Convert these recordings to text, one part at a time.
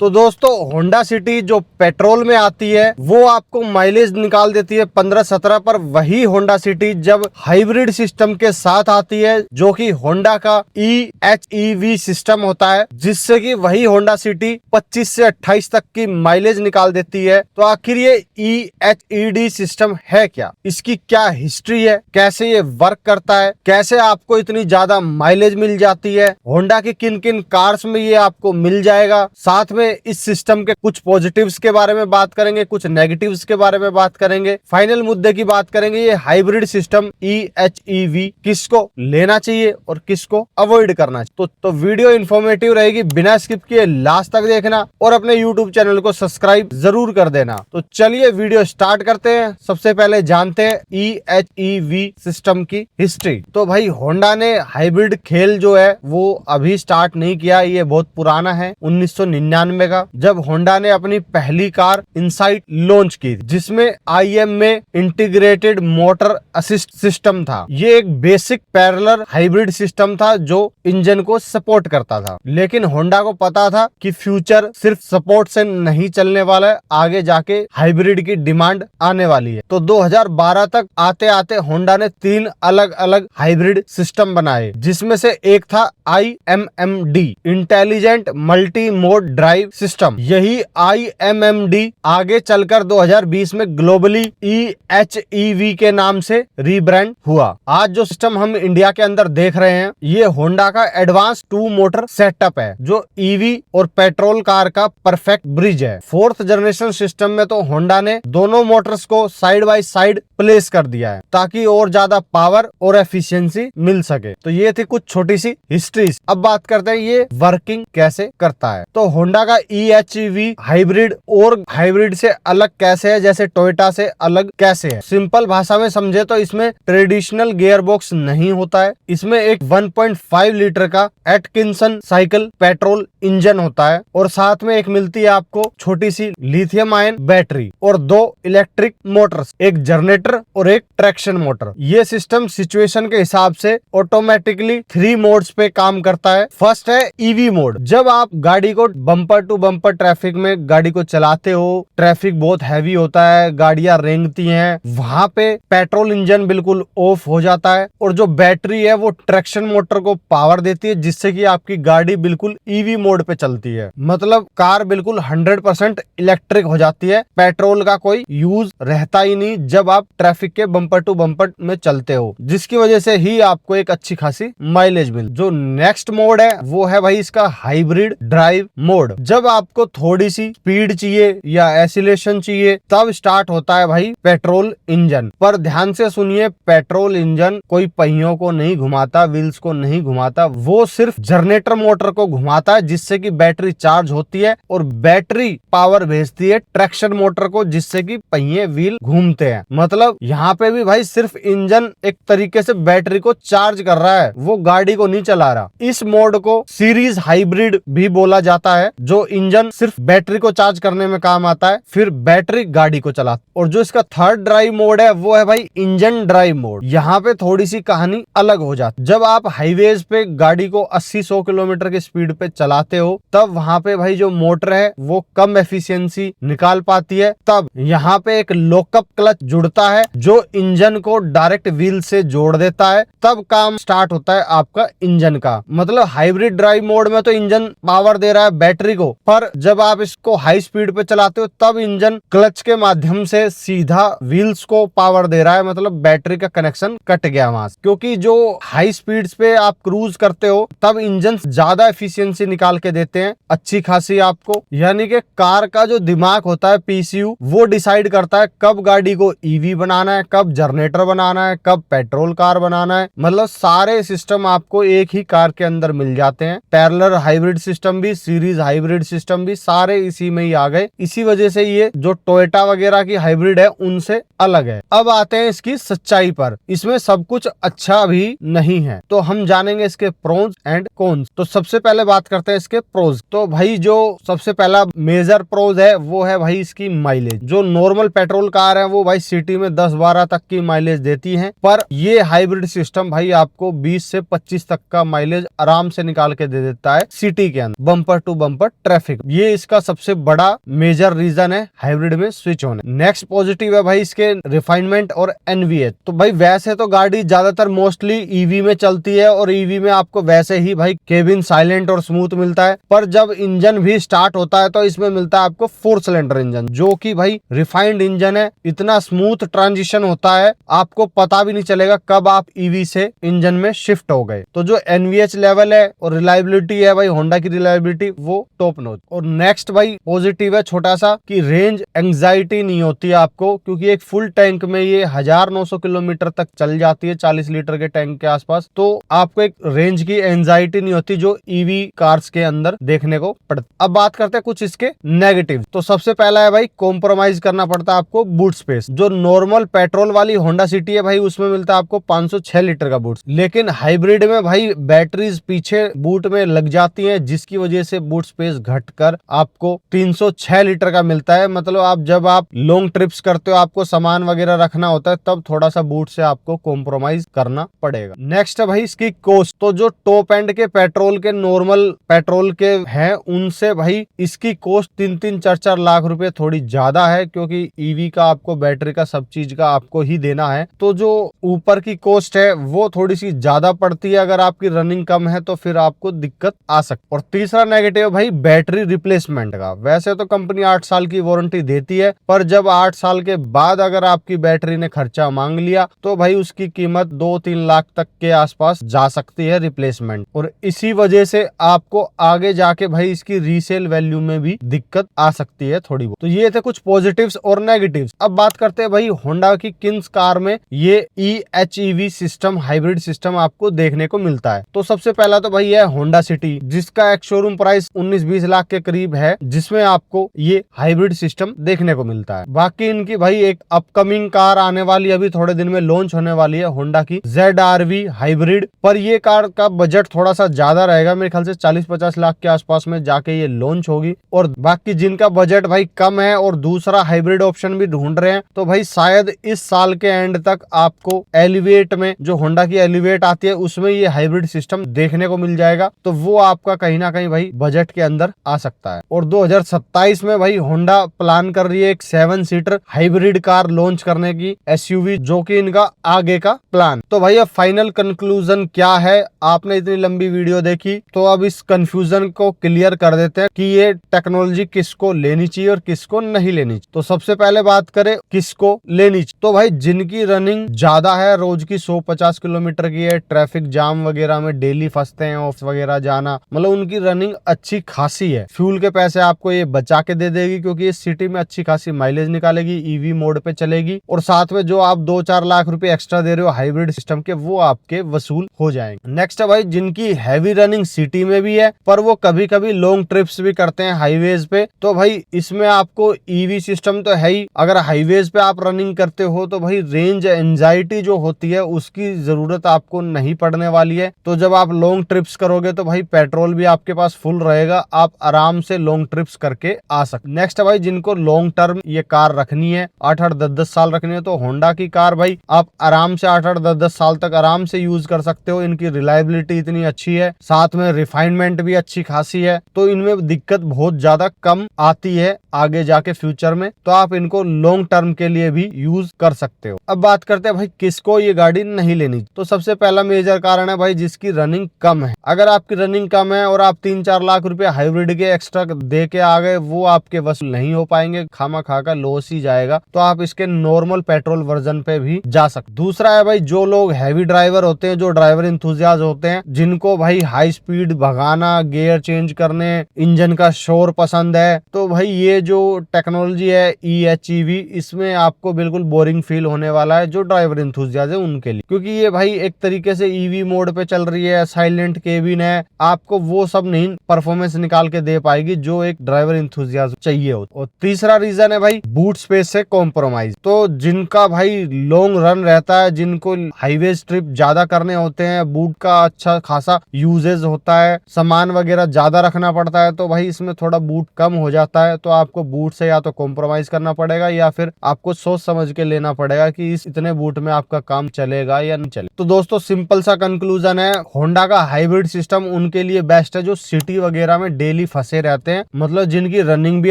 तो दोस्तों Honda city जो पेट्रोल में आती है वो आपको माइलेज निकाल देती है 15-17 पर। वही होंडा सिटी जब हाइब्रिड सिस्टम के साथ आती है जो कि होंडा का EHEV सिस्टम होता है, जिससे कि वही होंडा सिटी 25 से 28 तक की माइलेज निकाल देती है। तो आखिर ये EHED सिस्टम है क्या, इसकी क्या हिस्ट्री है, कैसे ये वर्क करता है, कैसे आपको इतनी ज्यादा माइलेज मिल जाती है, होंडा की किन किन कार्स में ये आपको मिल जाएगा, साथ में इस सिस्टम के कुछ पॉजिटिव्स के बारे में बात करेंगे, कुछ नेगेटिव्स के बारे में बात करेंगे, फाइनल मुद्दे की बात करेंगे। ये हाइब्रिड सिस्टम EHEV किसको लेना चाहिए और किसको अवॉइड करना चाहिए। तो वीडियो इन्फॉर्मेटिव रहेगी, बिना स्किप किए लास्ट तक देखना और अपने यूट्यूब चैनल को सब्सक्राइब जरूर कर देना। तो चलिए वीडियो स्टार्ट करते हैं। सबसे पहले जानते हैं EHEV सिस्टम की हिस्ट्री। तो भाई होंडा ने हाइब्रिड खेल जो है वो अभी स्टार्ट नहीं किया, ये बहुत पुराना है, 1999 का, जब होंडा ने अपनी पहली कार इनसाइट लॉन्च की, जिसमें IMA integrated motor assist system था। ये एक बेसिक पैरेलल हाइब्रिड सिस्टम था जो इंजन को सपोर्ट करता था, लेकिन होंडा को पता था कि फ्यूचर सिर्फ सपोर्ट से नहीं चलने वाला है, आगे जाके हाइब्रिड की डिमांड आने वाली है। तो 2012 तक आते आते होंडा ने 3 अलग अलग हाइब्रिड सिस्टम बनाए, जिसमें से एक था IMMD intelligent multi mode drive system. यही IMMD आगे चलकर 2020 में ग्लोबली EHEV के नाम से रीब्रांड हुआ। आज जो सिस्टम हम इंडिया के अंदर देख रहे हैं ये होंडा का एडवांस 2 मोटर सेटअप है, जो EV और पेट्रोल कार का परफेक्ट ब्रिज है। 4th जनरेशन सिस्टम में तो होंडा ने दोनों मोटर्स को साइड बाय साइड प्लेस कर दिया है ताकि और ज्यादा पावर और एफिशिएंसी मिल सके। तो ये थी कुछ छोटी सी हिस्ट्री। अब बात करते हैं ये वर्किंग कैसे करता है। तो होंडा का EHEV हाइब्रिड और हाइब्रिड से अलग कैसे है, जैसे टोयोटा से अलग कैसे है। सिंपल भाषा में समझे तो इसमें ट्रेडिशनल गियर बॉक्स नहीं होता है, इसमें एक 1.5 लीटर का एटकिंसन साइकिल पेट्रोल इंजन होता है और साथ में एक मिलती है आपको छोटी सी लिथियम आयन बैटरी और 2 इलेक्ट्रिक मोटर्स, एक जनरेटर और एक ट्रैक्शन मोटर। ये सिस्टम सिचुएशन के हिसाब से ऑटोमेटिकली 3 मोड्स पे काम करता है। फर्स्ट है EV मोड। जब आप गाड़ी को बम्पर टू बम्पर ट्रैफिक में गाड़ी को चलाते हो, ट्रैफिक बहुत हैवी होता है, गाड़ियां रेंगती हैं, वहां पे पेट्रोल इंजन बिल्कुल ऑफ हो जाता है और जो बैटरी है वो ट्रैक्शन मोटर को पावर देती है, जिससे कि आपकी गाड़ी बिल्कुल EV मोड पे चलती है। मतलब कार बिल्कुल 100% इलेक्ट्रिक हो जाती है, पेट्रोल का कोई यूज रहता ही नहीं जब आप ट्रैफिक के बम्पर टू बम्पर में चलते हो, जिसकी वजह से ही आपको एक अच्छी खासी माइलेज मिल। जो नेक्स्ट मोड है वो है भाई इसका हाइब्रिड ड्राइव मोड। जब आपको थोड़ी सी स्पीड चाहिए या एसिलेशन चाहिए तब स्टार्ट होता है भाई पेट्रोल इंजन। पर ध्यान से सुनिए, पेट्रोल इंजन कोई पहियों को नहीं घुमाता, व्हील्स को नहीं घुमाता, वो सिर्फ जनरेटर मोटर को घुमाता है, जिससे कि बैटरी चार्ज होती है और बैटरी पावर भेजती है ट्रैक्शन मोटर को, जिससे कि पहिए व्हील घूमते हैं। मतलब यहाँ पे भी भाई सिर्फ इंजन एक तरीके से बैटरी को चार्ज कर रहा है, वो गाड़ी को नहीं चला रहा। इस मोड को सीरीज हाइब्रिड भी बोला जाता है, जो इंजन सिर्फ बैटरी को चार्ज करने में काम आता है, फिर बैटरी गाड़ी को चलाता। और जो इसका थर्ड ड्राइव मोड है वो है भाई इंजन ड्राइव मोड। यहाँ पे थोड़ी सी कहानी अलग हो जाती। जब आप हाईवेज पे गाड़ी को 80-100 किलोमीटर की स्पीड पे चलाते हो तब वहाँ पे भाई जो मोटर है वो कम एफिशिएंसी निकाल पाती है। तब यहाँ पे एक लॉकअप क्लच जुड़ता है जो इंजन को डायरेक्ट व्हील से जोड़ देता है, तब काम स्टार्ट होता है आपका इंजन का। मतलब हाइब्रिड ड्राइव मोड में तो इंजन पावर दे रहा है बैटरी को, पर जब आप इसको हाई स्पीड पे चलाते हो तब इंजन क्लच के माध्यम से सीधा व्हील्स को पावर दे रहा है। मतलब बैटरी का कनेक्शन कट गया वहां से, क्योंकि जो हाई स्पीड्स पे आप क्रूज करते हो तब इंजन ज्यादा एफिशिएंसी निकाल के देते हैं अच्छी खासी आपको। यानी कि कार का जो दिमाग होता है PCU, वो डिसाइड करता है कब गाड़ी को EV बनाना है, कब जनरेटर बनाना है, कब पेट्रोल कार बनाना है। मतलब सारे सिस्टम आपको एक ही कार के अंदर मिल जाते हैं। पैरेलल हाइब्रिड सिस्टम भी, सीरीज हाइब्रिड सिस्टम भी, सारे इसी में ही आ गए। इसी वजह से ये जो टोयोटा वगैरह की हाइब्रिड है उनसे अलग है। अब आते हैं इसकी सच्चाई पर। इसमें सब कुछ अच्छा भी नहीं है, तो हम जानेंगे इसके प्रोज एंड कॉन्स। तो सबसे पहले बात करते हैं इसके प्रोज। तो भाई जो सबसे पहला मेजर प्रोज है वो है भाई इसकी माइलेज। जो नॉर्मल पेट्रोल कार है वो भाई सिटी में 10-12 तक की माइलेज देती है, पर ये हाइब्रिड सिस्टम भाई आपको 20 से 25 तक का माइलेज आराम से निकाल के दे देता है सिटी के अंदर, बम्पर टू बम्पर ट्रैफिक, ये इसका सबसे बड़ा मेजर रीजन है हाइब्रिड में स्विच होने। नेक्स्ट पॉजिटिव है भाई इसके रिफाइनमेंट और एनवीएच। तो भाई वैसे तो गाड़ी ज्यादातर मोस्टली ईवी में चलती है और ईवी में आपको वैसे ही भाई केबिन साइलेंट और स्मूथ मिलता है, पर जब इंजन भी स्टार्ट होता है तो इसमें मिलता है आपको 4 सिलेंडर इंजन, जो कि भाई रिफाइंड इंजन है। इतना स्मूथ ट्रांजिशन होता है, आपको पता भी नहीं चलेगा कब आप ईवी से इंजन में शिफ्ट हो गए। तो जो एनवीएच लेवल है और रिलायबिलिटी है भाई, होंडा की रिलायबिलिटी वो टॉप नॉच। और नेक्स्ट भाई पॉजिटिव है छोटा सा कि रेंज एंजाइटी नहीं होती है आपको, क्योंकि एक फुल टैंक में ये 1900 किलोमीटर तक चल जाती है, 40 लीटर के टैंक के आसपास। तो आपको एक रेंज की एंजाइटी नहीं होती जो ईवी कार्स के अंदर देखने को पड़ती। अब बात करते हैं कुछ इसके नेगेटिव। तो सबसे पहला है भाई कॉम्प्रोमाइज करना पड़ता है आपको बूट स्पेस। जो नॉर्मल पेट्रोल वाली होंडा सिटी है भाई, उसमें मिलता है आपको 506 लीटर का बूट, लेकिन हाइब्रिड में भाई बैटरीज पीछे बूट में लग जाती है, जिसकी वजह से बूट स्पेस घटकर आपको 306 लीटर का मिलता है। मतलब जब आप लॉन्ग ट्रिप्स करते हो, आपको सामान वगैरह रखना होता है, तब थोड़ा सा बूट से आपको कॉम्प्रोमाइज करना पड़ेगा। नेक्स्ट है भाई इसकी कॉस्ट। तो जो टॉप एंड के पेट्रोल के नॉर्मल पेट्रोल के हैं, उनसे भाई इसकी कॉस्ट 3-4 लाख रुपए थोड़ी ज्यादा है, क्योंकि ईवी का आपको बैटरी का सब चीज का आपको ही देना है। तो जो ऊपर की कॉस्ट है वो थोड़ी सी ज्यादा पड़ती है। अगर आपकी रनिंग कम है तो फिर आपको दिक्कत आ सकती है। और तीसरा नेगेटिव भाई बैटरी रिप्लेसमेंट का। वैसे तो कंपनी 8 साल की वारंटी देती है, पर जब 8 साल के बाद अगर आपकी बैटरी ने खर्चा मांग लिया तो भाई उसकी कीमत 2-3 लाख तक के आसपास जा सकती है रिप्लेसमेंट। और इसी वजह से आपको आगे जाके भाई इसकी रीसेल वैल्यू में भी दिक्कत आ सकती है थोड़ी बहुत। तो ये थे कुछ पॉजिटिव्स और नेगेटिव्स। अब बात करते हैं भाई होंडा की किन कार में ये EHEV सिस्टम, हाइब्रिड सिस्टम आपको देखने को मिलता है। तो सबसे पहला तो भाई है होंडा सिटी, जिसका एक शोरूम प्राइस 19-20 लाख के करीब है, जिसमें आपको ये हाइब्रिड सिस्टम देखने को मिलता है। बाकी इनकी भाई एक अपकमिंग कार आने वाली, अभी थोड़े दिन में लॉन्च होने वाली है, होंडा की ZR-V हाइब्रिड। पर ये कार का बजट थोड़ा सा ज्यादा रहेगा, मेरे ख्याल से 40-50 लाख के आसपास में जाके ये लॉन्च होगी। और बाकी जिनका बजट भाई कम है और दूसरा हाइब्रिड ऑप्शन भी ढूंढ रहे हैं, तो भाई शायद इस साल के एंड तक आपको एलिवेट में, जो होंडा की एलिवेट आती है, उसमें ये हाइब्रिड सिस्टम देखने को मिल जाएगा। तो वो आपका कहीं ना कहीं भाई बजट के अंदर आ सकता है। और 2027 में भाई होंडा प्लान कर रही है एक 7 सीटर हाइब्रिड कार लॉन्च करने की, SUV, जो कि इनका आगे का प्लान। तो भाई अब फाइनल कंक्लूजन क्या है? आपने इतनी लंबी वीडियो देखी, तो अब इस कंफ्यूजन को क्लियर कर देते हैं कि ये टेक्नोलॉजी किसको लेनी चाहिए और किसको नहीं लेनी चाहिए। तो सबसे पहले बात करें किसको लेनी चाहिए, तो भाई जिनकी रनिंग ज्यादा है, रोज की 150 किलोमीटर की है, ट्रैफिक जाम वगैरह में डेली फंसते हैं, ऑफिस वगैरह जाना, मतलब उनकी रनिंग अच्छी खासी है। फ्यूल के पैसे आपको ये बचा के दे देगी, क्योंकि इस सिटी में अच्छी खासी माइलेज निकालेगी, ईवी मोड पे चलेगी, और साथ में जो आप 2-4 लाख रुपए एक्स्ट्रा दे रहे हो हाइब्रिड सिस्टम के, वो आपके वसूल हो जाएंगे। नेक्स्ट है भाई जिनकी हैवी रनिंग सिटी में भी है, पर वो कभी कभी लॉन्ग ट्रिप्स भी करते हैं हाईवेज पे, तो भाई इसमें आपको ईवी सिस्टम तो है ही। अगर हाईवेज पे आप रनिंग करते हो तो भाई रेंज एंजाइटी जो होती है उसकी जरूरत आपको नहीं पड़ने वाली है। तो जब आप लॉन्ग ट्रिप्स करोगे तो भाई पेट्रोल भी आपके पास फुल रहेगा, आप आराम से लॉन्ग ट्रिप्स करके आ सकते। नेक्स्ट है भाई जिनको लॉन्ग टर्म ये कार रखनी है, 8-8, 10-10 साल रखनी है, तो होंडा की कार भाई आप आराम से 8-8, 10-10 साल तक आराम से यूज कर सकते हो। इनकी रिलायबिलिटी इतनी अच्छी है, साथ में रिफाइनमेंट भी अच्छी खासी है, तो इनमें दिक्कत बहुत ज्यादा कम आती है आगे जाके फ्यूचर में। तो आप इनको लॉन्ग टर्म के लिए भी यूज कर सकते हो। अब बात करते हैं भाई किसको ये गाड़ी नहीं लेनी। तो सबसे पहला मेजर कारण है भाई जिसकी रनिंग कम है। अगर आपकी रनिंग कम है और आप 3-4 लाख रुपए हाइब्रिड के एक्स्ट्रा दे के आ गए, वो आपके वसूल नहीं हो पाएंगे, खामा खा का लॉस ही जाएगा। तो आप इसके नॉर्मल पेट्रोल वर्जन पे भी जा सकते। दूसरा है भाई जो लोग हैवी ड्राइवर होते हैं, जो ड्राइवर इंथुजियाज होते हैं, जिनको भाई हाई स्पीड भगाना, गियर चेंज करने, इंजन का शोर पसंद है, तो भाई ये जो टेक्नोलॉजी है EHEV, इसमें आपको बिल्कुल बोरिंग फील होने वाला है जो ड्राइवर इंथुजियाज है उनके लिए, क्योंकि ये भाई एक तरीके से ईवी मोड पे चल रही है, साइलेंट केबिन है, आपको वो सब नहीं परफॉर्मेंस निकाल के दे पाएगी जो एक ड्राइवर इंथुजियाज चाहिए हो। और तीसरा रीजन है भाई बूट स्पेस से कॉम्प्रोमाइज। तो जिनका भाई लॉन्ग रन रहता है, जिनको हाईवे ट्रिप ज्यादा करने होते हैं, बूट का अच्छा खासा यूजेज होता है, सामान वगैरह ज्यादा रखना पड़ता है, तो भाई इसमें थोड़ा बूट कम हो जाता है। तो आपको बूट से या तो कॉम्प्रोमाइज करना पड़ेगा या फिर आपको सोच समझ के लेना पड़ेगा कि इस इतने बूट में आपका काम चलेगा या नहीं चलेगा। तो दोस्तों सिंपल सा कंक्लूजन है, होंडा का हाइब्रिड सिस्टम उनके लिए बेस्ट है जो सिटी वगैरह में डेली डेली फंसे रहते हैं, मतलब जिनकी रनिंग भी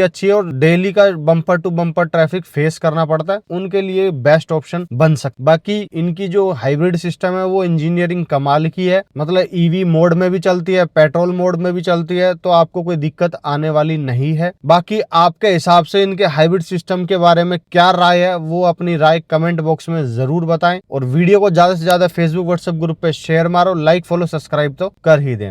अच्छी है और डेली का bumper to bumper traffic face करना पड़ता है, उनके लिए बेस्ट ऑप्शन बन सकता। बाकी इनकी जो हाइब्रिड सिस्टम है वो इंजीनियरिंग कमाल की है, मतलब ईवी मोड में भी चलती है, पेट्रोल मोड में भी चलती है, तो आपको कोई दिक्कत आने वाली नहीं है। बाकी आपके हिसाब से इनके हाइब्रिड सिस्टम के बारे में क्या राय है, वो अपनी राय कमेंट बॉक्स में जरूर बताएं और वीडियो को ज्यादा से ज्यादा फेसबुक व्हाट्सएप ग्रुप पे शेयर मारो, लाइक फॉलो सब्सक्राइब तो कर ही देना।